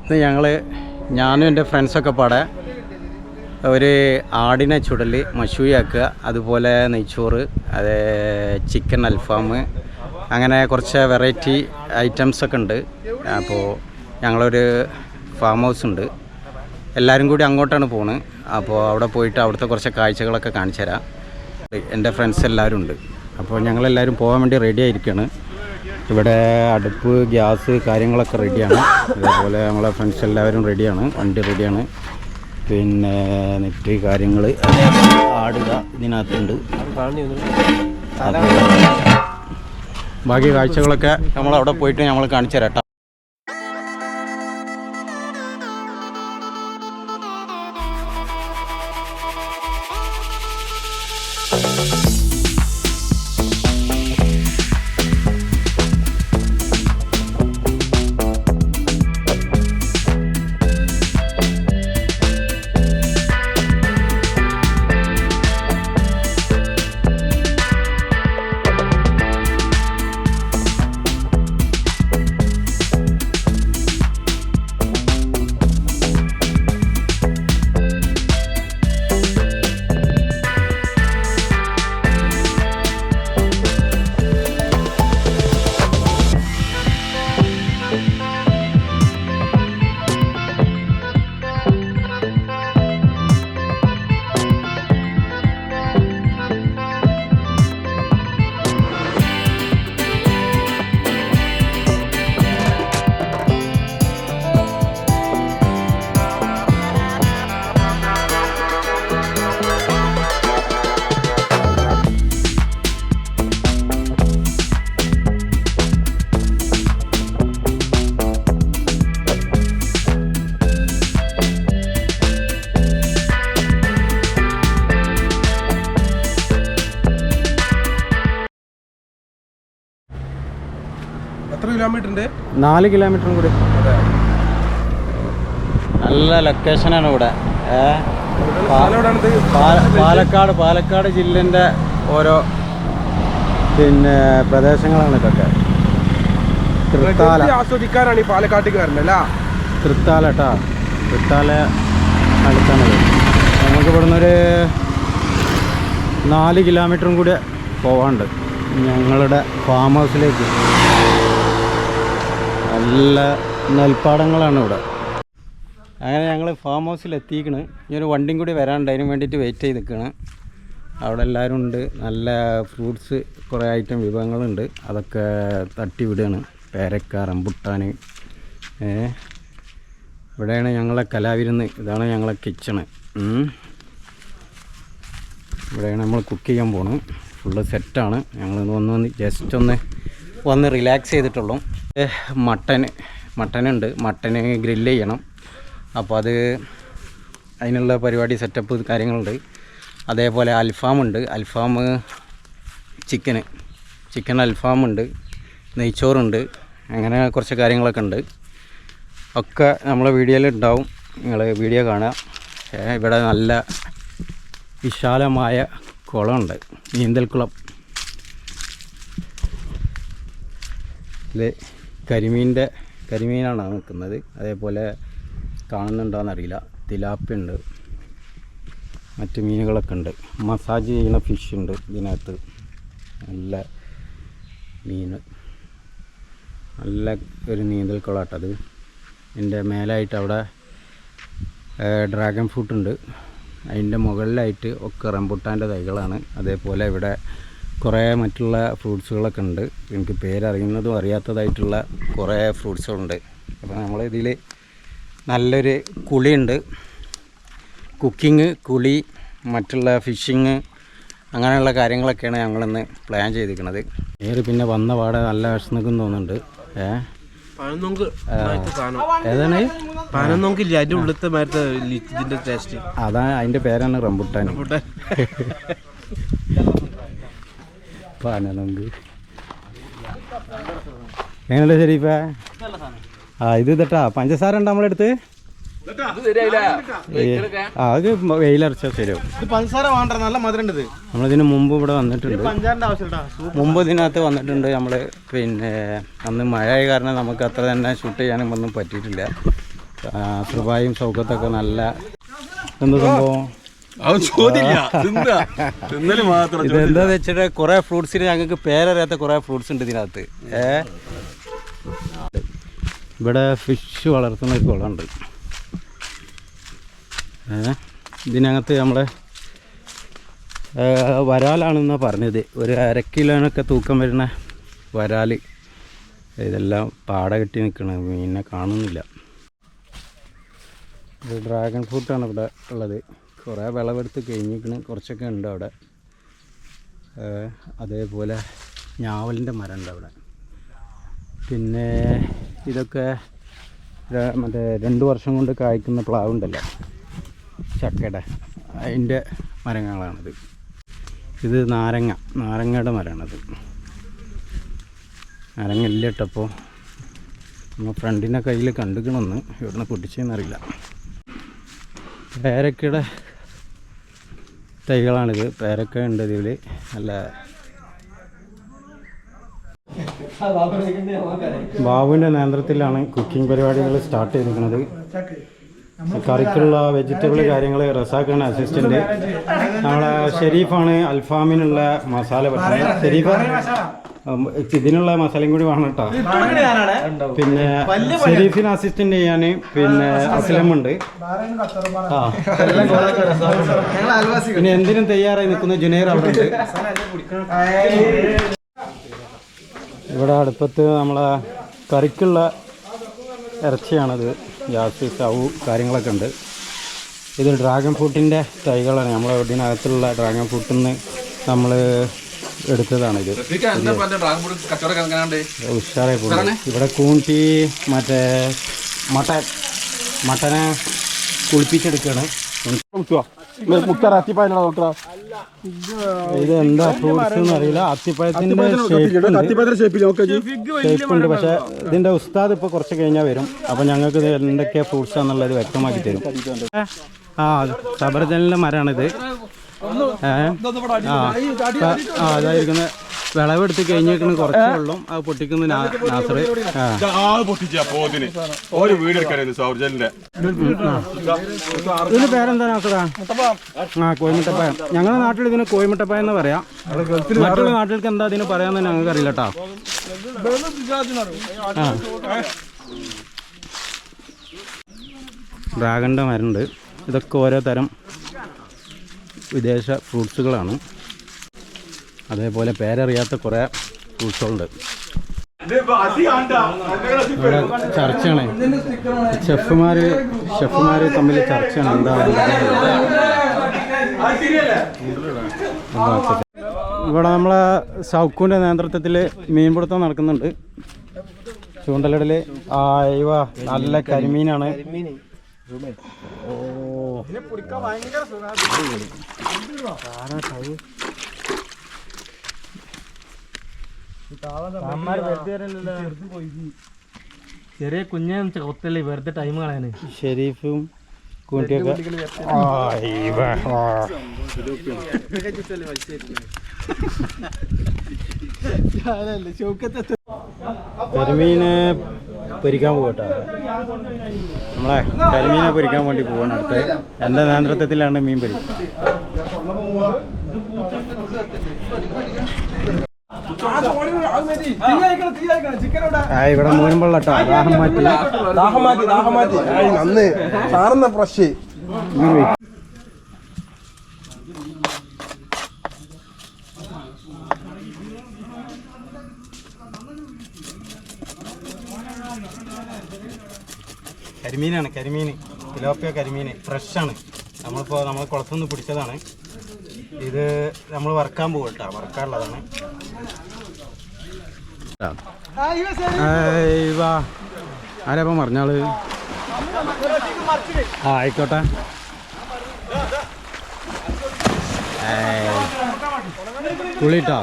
ഇത് ഞാനും എൻ്റെ ഫ്രണ്ട്സൊക്കെ പാടെ ഒരു ആടിനെ ചുടൽ മഷൂയാക്കുക, അതുപോലെ നെയ്ച്ചോറ്, അത് ചിക്കൻ അൽഫാം, അങ്ങനെ കുറച്ച് വെറൈറ്റി ഐറ്റംസൊക്കെ ഉണ്ട്. അപ്പോൾ ഞങ്ങളൊരു ഫാം ഹൗസ് ഉണ്ട്, എല്ലാവരും കൂടി അങ്ങോട്ടാണ് പോകുന്നത്. അപ്പോൾ അവിടെ പോയിട്ട് അവിടുത്തെ കുറച്ച് കാഴ്ചകളൊക്കെ കാണിച്ചു തരാം. എൻ്റെ ഫ്രണ്ട്സ് എല്ലാവരും ഉണ്ട്. അപ്പോൾ ഞങ്ങളെല്ലാവരും പോകാൻ വേണ്ടി റെഡി ആയിരിക്കുകയാണ്. ഇവിടെ അടുപ്പ്, ഗ്യാസ് കാര്യങ്ങളൊക്കെ റെഡിയാണ്. അതേപോലെ നമ്മളെ ഫ്രണ്ട്സ് എല്ലാവരും റെഡിയാണ്, വണ്ടി റെഡിയാണ്. പിന്നെ നെറ്റ് കാര്യങ്ങൾ ആടുക ഇതിനകത്തുണ്ട്. ബാക്കി കാഴ്ചകളൊക്കെ നമ്മളവിടെ പോയിട്ട് നമ്മൾ കാണിച്ചു തരാം. എത്ര കിലോമീറ്ററിന്റെ? 4 കിലോമീറ്ററും കൂടി. നല്ല ലൊക്കേഷനാണ് ഇവിടെ. പാലക്കാട് ജില്ലേൻ്റെ ഓരോ പിന്നെ പ്രദേശങ്ങളാണ് ഇതൊക്കെ. ആസ്വദിക്കാനാണ് ഈ പാലക്കാട്ടേക്ക് വരണ്ടല്ല. തൃത്താല കേട്ടോ, തൃത്താല അടുത്താണത്. നമുക്ക് ഇവിടുന്ന് ഒരു 4 കിലോമീറ്ററും കൂടി പോവാണ്ട് ഞങ്ങളുടെ ഫാം ഹൗസിലേക്ക്. നല്ല നെൽപ്പാടങ്ങളാണ് ഇവിടെ. അങ്ങനെ ഞങ്ങൾ ഫാം ഹൗസിൽ എത്തിക്കണ്. ഈ ഒരു വണ്ടിയും കൂടി വരാണ്ട്, അതിന് വേണ്ടിയിട്ട് വെയിറ്റ് ചെയ്ത് നിൽക്കുകയാണ്. അവിടെ എല്ലാവരും ഉണ്ട്. നല്ല ഫ്രൂട്ട്സ് കുറേ ഐറ്റം വിഭവങ്ങളുണ്ട്, അതൊക്കെ തട്ടി വിടുകയാണ്. പേരക്ക, റംബുട്ടാൻ. ഇവിടെയാണ് ഞങ്ങളെ കലാവിരുന്ന്. ഇതാണ് ഞങ്ങളെ കിച്ചണ്. ഇവിടെയാണ് നമ്മൾ കുക്ക് ചെയ്യാൻ പോകണം. ഫുള്ള് സെറ്റാണ്. ഞങ്ങൾ ജസ്റ്റ് വന്ന് റിലാക്സ് ചെയ്തിട്ടുള്ളൂ. മട്ടനുണ്ട്. മട്ടന് ഗ്രില്ല് ചെയ്യണം. അപ്പോൾ അതിനുള്ള പരിപാടി, സെറ്റപ്പ് കാര്യങ്ങളുണ്ട്. അതേപോലെ അൽഫാമുണ്ട്. ചിക്കൻ അൽഫാമുണ്ട്, നെയ്ച്ചോറുണ്ട്. അങ്ങനെ കുറച്ച് കാര്യങ്ങളൊക്കെ ഉണ്ട്. ഒക്കെ നമ്മളെ വീഡിയോയിൽ ഉണ്ടാവും, നിങ്ങൾ വീഡിയോ കാണുക. ഇവിടെ നല്ല വിശാലമായ കുളമുണ്ട്, നീന്തൽക്കുളം. ഇതിൽ കരിമീനാണ് നിൽക്കുന്നത്. അതേപോലെ കാണുന്നുണ്ടോയെന്നറിയില്ല, തിലാപ്പിയുണ്ട്, മറ്റ് മീനുകളൊക്കെ ഉണ്ട്. മസാജ് ചെയ്യുന്ന ഫിഷ് ഉണ്ട് ഇതിനകത്ത്. നല്ല മീൻ, നല്ല ഒരു നീന്തൽക്കുളമാട്ടത്. ഇതിൻ്റെ മേലായിട്ട് അവിടെ ഡ്രാഗൺ ഫ്രൂട്ട് ഉണ്ട്. അതിൻ്റെ മുകളിലായിട്ട് ഒക്കെ റംബുട്ടാൻ്റെ തൈകളാണ്. അതേപോലെ ഇവിടെ കുറേ മറ്റുള്ള ഫ്രൂട്ട്സുകളൊക്കെ ഉണ്ട്. എനിക്ക് പേരറിയുന്നതും അറിയാത്തതായിട്ടുള്ള കുറേ ഫ്രൂട്ട്സുകളുണ്ട്. അപ്പോൾ നമ്മളിതിൽ നല്ലൊരു കുളിയുണ്ട്. കുളി, മറ്റുള്ള ഫിഷിങ്, അങ്ങനെയുള്ള കാര്യങ്ങളൊക്കെയാണ് ഞങ്ങളിന്ന് പ്ലാൻ ചെയ്തിരിക്കുന്നത്. പിന്നെ വന്ന പാടെ നല്ല വിഷമം തോന്നുന്നുണ്ട്. ഏതാണ്? പനന്നോങ്കില്ല, അതിൻ്റെ ഉള്ളിലത്തെ മരത്തെ ഇതിൻ്റെ ടേസ്റ്റ്. അതാ, അതിൻ്റെ പേരാണ് റംബുട്ടാൻ. പനനൊങ്ക് എങ്ങനെയുണ്ട് ശരീഫേ? ഇത് തട്ടാ പഞ്ചസാര ഉണ്ട് നമ്മളെടുത്ത്. അത് വെയിലറച്ചാൽ ശരിയാവും. പഞ്ചസാര വേണ്ട, നല്ല മധുരം ഉണ്ട്. നമ്മളിതിന് മുമ്പ് ഇവിടെ വന്നിട്ടുണ്ട്. മുമ്പ് ഇതിനകത്ത് വന്നിട്ടുണ്ട് നമ്മൾ. പിന്നെ അന്ന് മഴയായ കാരണം നമുക്ക് അത്ര തന്നെ ഷൂട്ട് ചെയ്യാനും ഒന്നും പറ്റിയിട്ടില്ല. ആശ്രബായും സൗഖ്യത്തൊക്കെ നല്ല എന്ത് സംഭവം ഇതെന്താ വെച്ചിട്ട് കുറേ ഫ്രൂട്ട്സിന് ഞങ്ങൾക്ക് പേരറിയാത്ത കുറേ ഫ്രൂട്ട്സ് ഉണ്ട് ഇതിനകത്ത്. ഇവിടെ ഫിഷ് വളർത്തുന്ന ഒരു കുളമുണ്ട്. ഇതിനകത്ത് നമ്മുടെ വരാലാണെന്നാണ് പറഞ്ഞത്. ഒരു 1/2 കിലോനൊക്കെ തൂക്കം വരുന്ന വരാൽ. ഇതെല്ലാം പാട കെട്ടി നിൽക്കണം, മീനിനെ കാണുന്നില്ല. ഇത് ഡ്രാഗൺ ഫ്രൂട്ടാണ് ഇവിടെ ഉള്ളത്. കുറേ വിളവെടുത്ത് കഴിഞ്ഞിരിക്കണം, കുറച്ചൊക്കെ ഉണ്ട് അവിടെ. അതേപോലെ ഞാവലിൻ്റെ മരം ഉണ്ട് അവിടെ. പിന്നെ ഇതൊക്കെ മറ്റേ 2 വർഷം കൊണ്ട് കായ്ക്കുന്ന പ്ലാവുണ്ടല്ലോ, ചക്കയുടെ, അതിൻ്റെ മരങ്ങളാണിത്. ഇത് നാരങ്ങയുടെ മരമാണത്. നാരങ്ങ ഇല്ല ഇട്ടപ്പോൾ നമ്മൾ ഫ്രണ്ടിൻ്റെ കയ്യിൽ കണ്ടുക്കണമെന്ന്, ഇവിടുന്ന് പൊട്ടിച്ചെന്നറിയില്ല. പേരക്കയുടെ തൈകളാണിത്. പേരക്ക ഉണ്ട് ഇതിൽ. നല്ല ബാബുവിൻ്റെ നേതൃത്വത്തിലാണ് കുക്കിംഗ് പരിപാടികൾ സ്റ്റാർട്ട് ചെയ്തിരിക്കുന്നത്. കറിക്കുള്ള വെജിറ്റബിൾ കാര്യങ്ങൾ റസാഖാണ് അസിസ്റ്റൻ്റ്. നമ്മളെ ഷെരീഫാണ് അൽഫാമിനുള്ള മസാല പറ്റുന്നത്. ഷെരീഫ് ഇതിനുള്ള മസാലയും കൂടി വേണം കേട്ടോ. പിന്നെ ഷെരീഫിന് അസിസ്റ്റൻ്റ് ചെയ്യാൻ പിന്നെ അസ്ലമുണ്ട്. പിന്നെ എന്തിനും തയ്യാറായി നിൽക്കുന്ന ജുനൈർ അവിടെ ഉണ്ട്. ഇവിടെ അടുപ്പത്ത് നമ്മളെ കറിക്കുള്ള ഇറച്ചിയാണത്. ഗ്യാസ് സ്റ്റൗ കാര്യങ്ങളൊക്കെ ഉണ്ട്. ഇത് ഡ്രാഗൺ ഫ്രൂട്ടിൻ്റെ തൈകളാണ്. നമ്മളെ ഇതിനകത്തുള്ള ഡ്രാഗൺ ഫ്രൂട്ടിൽ നിന്ന് നമ്മൾ എടുത്തതാണിത്. ഉഷാറായി പോകും. ഇവിടെ കൂൺചി മറ്റേ മട്ടനെ കുളിപ്പിച്ചെടുക്കുകയാണ്. ഇത് എന്താ ഫ്രൂട്ട്സ് എന്ന് അറിയില്ല. അത്തിപ്പഴത്തിൻ്റെ ഷേപ്പുണ്ട്. പക്ഷേ ഇതിൻ്റെ ഉസ്താദ് ഇപ്പോൾ കുറച്ച് കഴിഞ്ഞാൽ വരും. അപ്പം ഞങ്ങൾക്ക് ഇത് എന്തൊക്കെയാണ് ഫ്രൂട്ട്സ് എന്നുള്ളത് വ്യക്തമാക്കി തരും. സബർജലിൻ്റെ മരമാണിത്. അതായിരിക്കുന്ന വിളവെടുത്ത് കഴിഞ്ഞേക്കുന്ന കുറച്ച് വെള്ളം അത് പൊട്ടിക്കുന്ന നാസർ. ഇതിന് പേരെന്താ നാസറാ? കോയിമുട്ടപ്പായം. ഞങ്ങളുടെ നാട്ടിൽ ഇതിന് കോയിമുട്ടപ്പായം എന്ന് പറയാം. മറ്റുള്ള നാട്ടിലേക്ക് എന്താ ഇതിന് പറയാന്ന് ഞങ്ങൾക്ക് അറിയില്ല കേട്ടോ. ഡ്രാഗണിൻ്റെ മരമുണ്ട്. ഇതൊക്കെ ഓരോ തരം വിദേശ ഫ്രൂട്ട്സുകളാണ്. അതേപോലെ പേരറിയാത്ത കുറേ ഫ്രൂട്ട്സുകളുണ്ട്. ഇവിടെ ചർച്ചയാണ്. ഷെഫുമാർ തമ്മിൽ ചർച്ചയാണ്. എന്താ ഇവിടെ നമ്മളെ സൗഖ്യൻ്റെ നേതൃത്വത്തിൽ മീൻപിടുത്തം നടക്കുന്നുണ്ട്. ചൂണ്ടലിടൽ. ഇവ നല്ല കരിമീനാണ്. ചെറിയ കുഞ്ഞെ ഒത്തല്ലേ വെറുതെ ടൈം കളയാന്. ഷെരീഫും കൂട്ടിയൊക്കെ കരിമീനെ പൊരിക്കാൻ പോകട്ടോ. നമ്മളെ കരിമീനെ പൊരിക്കാൻ വേണ്ടി പോകണം. അടുത്ത് എൻ്റെ നേതൃത്വത്തിലാണ് മീൻ പൊരി. ഇവിടെ മൂന്നുമ്പോൾ കേട്ടോ. ദാഹം മാറ്റി ഫ്രഷ്. കരിമീനാണ്. തിലോപ്പിയ കരിമീൻ ഫ്രഷാണ്. നമ്മൾ കുളത്തുനിന്ന് പിടിച്ചതാണ്. ഇത് നമ്മൾ വറക്കാൻ പോകും കേട്ടോ. വറക്കാനുള്ളതാണ്. ആരപ്പം പറഞ്ഞാള്? ആയിക്കോട്ടെ. പുളിട്ടോ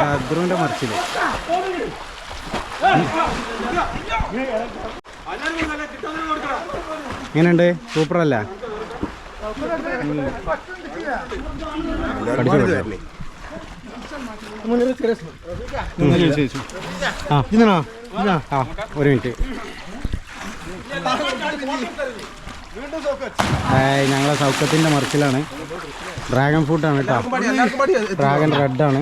അദ്രുവിൻ്റെ മറിച്ചില്. എങ്ങനെയുണ്ട്? സൂപ്പറല്ല? ഇതിനാ ആ ഒരു മിനിറ്റ്. ഞങ്ങളെ സൗഖ്യത്തിൻ്റെ മറിച്ചിലാണ്. ഡ്രാഗൺ ഫ്രൂട്ടാണ് കേട്ടോ. ഡ്രാഗൺ റെഡാണ്.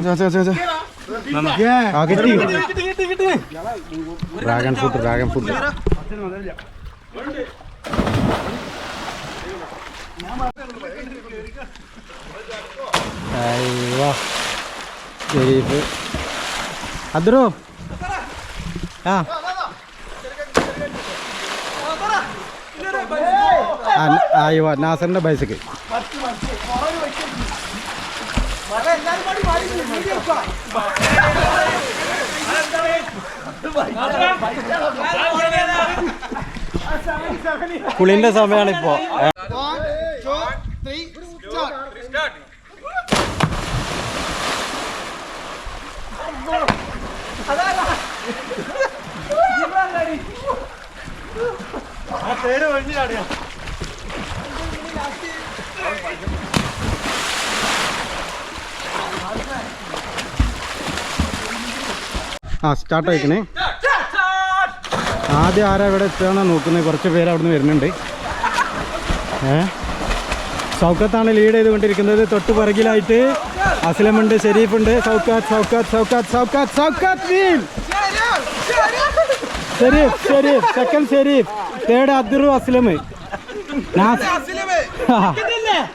ഡ്രാഗൺ ഫ്രൂട്ട് അദ്രോ ആ നാസറിന്റെ ബൈസൈക്കിൾ. കുളിന്റെ സമയമാണ് ഇപ്പോ. ആ സ്റ്റാർട്ട് ആയിക്കണേ. ആദ്യം ആരാ ഇവിടെ എത്തുകയാണോ നോക്കുന്നത്. കുറച്ച് പേര് അവിടെ നിന്ന് വരുന്നുണ്ട്. സൗക്കത്താണ് ലീഡ് ചെയ്തുകൊണ്ടിരിക്കുന്നത്. തൊട്ട് പുറകിലായിട്ട് അസ്ലമുണ്ട്, ഷെരീഫുണ്ട്. Sharif second, Sharif third, Adru, Aslam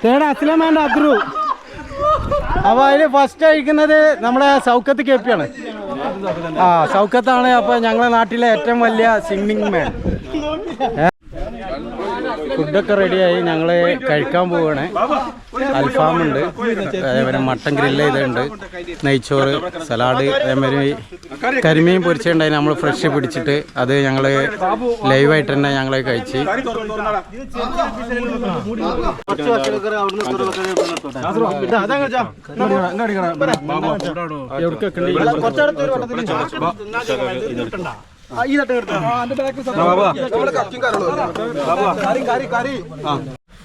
third, Aslam and Adru. അപ്പോൾ അതിൽ ഫസ്റ്റ് അയക്കുന്നത് നമ്മുടെ സൗക്കത്ത് കേപ്പിയാണ്. ആ സൗക്കത്താണ്. അപ്പോൾ ഞങ്ങളുടെ നാട്ടിലെ ഏറ്റവും വലിയ സ്വിമ്മിങ് മാൻ. ഫുഡൊക്കെ റെഡിയായി. ഞങ്ങൾ കഴിക്കാൻ പോവുകയാണ്. അൽഫാമുണ്ട്, അതേപോലെ മട്ടൻ ഗ്രില്ല് ചെയ്തിട്ടുണ്ട്, നെയ്ച്ചോറ്, സലാഡ്, അതേമാതിരി കരിമീൻ പൊരിച്ചിട്ടുണ്ടായി. നമ്മൾ ഫ്രഷ് പിടിച്ചിട്ട് അത് ഞങ്ങൾ ലൈവായിട്ട് തന്നെ ഞങ്ങൾ കഴിച്ച്.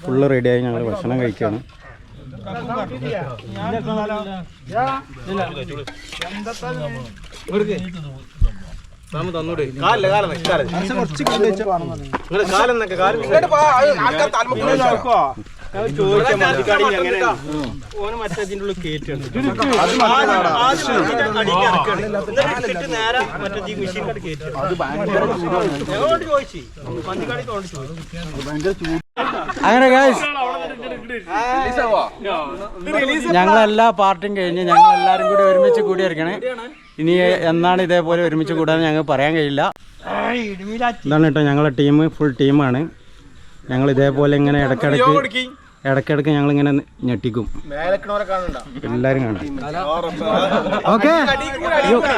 ഫുള്ള് റെഡിയായി. ഞങ്ങൾ ഭക്ഷണം കഴിക്കുകയാണ്. അങ്ങനെ ഗൈസ് ഞങ്ങളെല്ലാ പാർട്ടിയും കഴിഞ്ഞ് ഞങ്ങളെല്ലാവരും കൂടി ഒരുമിച്ച് കൂടിയിരിക്കണേ. ഇനി എന്നാണ് ഇതേപോലെ ഒരുമിച്ച് കൂടാൻ ഞങ്ങൾ പറയാൻ കഴിയില്ല. ഇതാണ് കേട്ടോ ഞങ്ങളുടെ ടീം. ഫുൾ ടീമാണ്. ഞങ്ങൾ ഇതേപോലെ ഇങ്ങനെ ഇടയ്ക്കിടയ്ക്ക് ഞങ്ങളിങ്ങനെ ഞെട്ടിക്കും. എല്ലാവരും കാണാം. Okay okay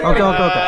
okay okay.